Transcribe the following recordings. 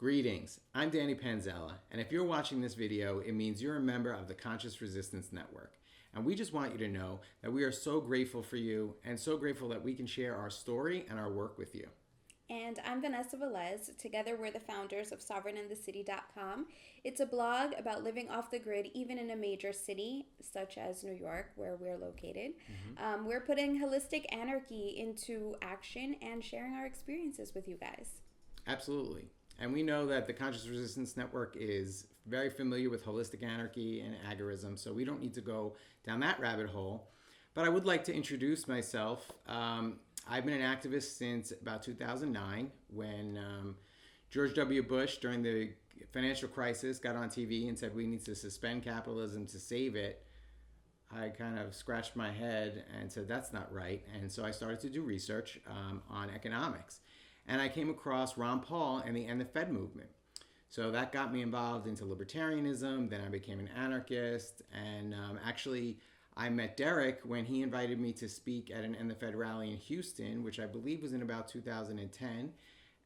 Greetings, I'm Danny Panzella, and if you're watching this video, it means you're a member of the Conscious Resistance Network. And we just want you to know that we are so grateful for you and so grateful that we can share our story and our work with you. And I'm Vanessa Velez. Together, we're the founders of sovereignandthecity.com. It's a blog about living off the grid, even in a major city, such as New York, where we're located. We're putting holistic anarchy into action and sharing our experiences with you guys. Absolutely. And we know that the Conscious Resistance Network is very familiar with holistic anarchy and agorism, so we don't need to go down that rabbit hole. But I would like to introduce myself. I've been an activist since about 2009 when George W. Bush, during the financial crisis, got on TV and said we need to suspend capitalism to save it. I kind of scratched my head and said that's not right. And so I started to do research on economics. And I came across Ron Paul and the End the Fed movement. So that got me involved into libertarianism. Then I became an anarchist. And actually, I met Derek when he invited me to speak at an End the Fed rally in Houston, which I believe was in about 2010.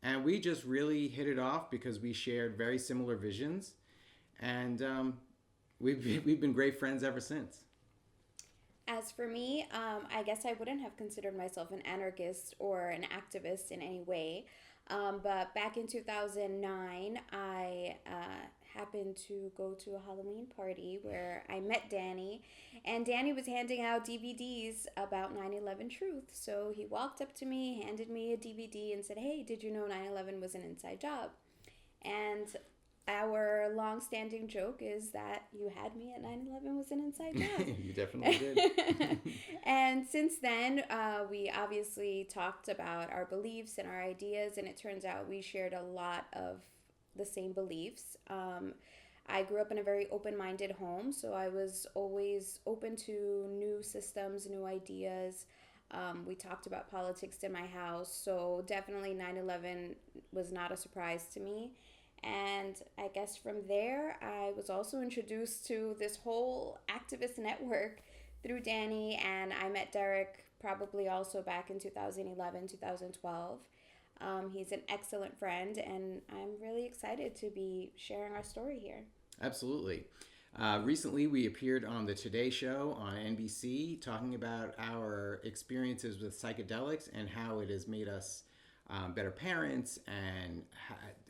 And we just really hit it off because we shared very similar visions. And we've been great friends ever since. As for me, I guess I wouldn't have considered myself an anarchist or an activist in any way. But back in 2009, I happened to go to a Halloween party where I met Danny. And Danny was handing out DVDs about 9/11 truth. So he walked up to me, handed me a DVD and said, "Hey, did you know 9/11 was an inside job?" And our long-standing joke is that you had me at 9/11 was an inside job. You definitely did. And since then, we obviously talked about our beliefs and our ideas, and it turns out we shared a lot of the same beliefs. I grew up in a very open-minded home, so I was always open to new systems, new ideas. We talked about politics in my house, so definitely 9/11 was not a surprise to me. And I guess from there, I was also introduced to this whole activist network through Danny, and I met Derek probably also back in 2011, 2012. He's an excellent friend, and I'm really excited to be sharing our story here. Absolutely. Recently, we appeared on the Today Show on NBC talking about our experiences with psychedelics and how it has made us better parents and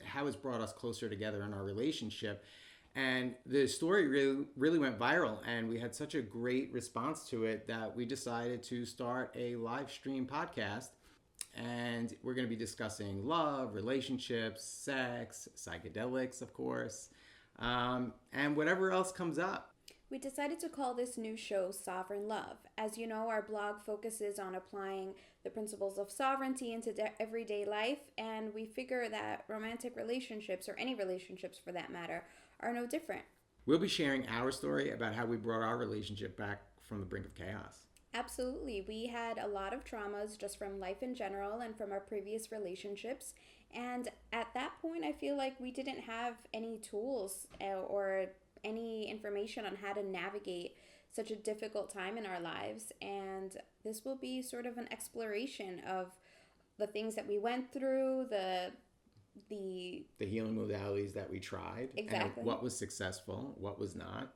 how it's brought us closer together in our relationship. And the story really went viral, and we had such a great response to it that we decided to start a live stream podcast. And we're going to be discussing love, relationships, sex, psychedelics, of course, and whatever else comes up. We decided to call this new show Sovereign Love. As you know, our blog focuses on applying the principles of sovereignty into everyday life, and we figure that romantic relationships, or any relationships for that matter, are no different. We'll be sharing our story about how we brought our relationship back from the brink of chaos. Absolutely. We had a lot of traumas just from life in general and from our previous relationships. And at that point, I feel like we didn't have any tools or any information on how to navigate such a difficult time in our lives. And this will be sort of an exploration of the things that we went through, the healing modalities that we tried. Exactly. And what was successful, what was not,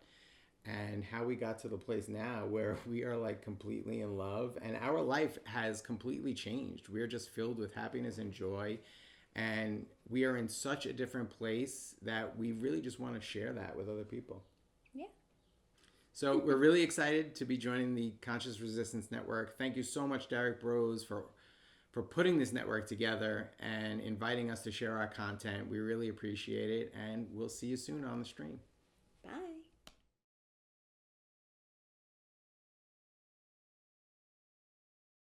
and how we got to the place now where we are like completely in love and our life has completely changed. We're just filled with happiness and joy. And we are in such a different place that we really just want to share that with other people. Yeah. So we're really excited to be joining the Conscious Resistance Network. Thank you so much, Derek Bros, for putting this network together and inviting us to share our content. We really appreciate it. And we'll see you soon on the stream. Bye.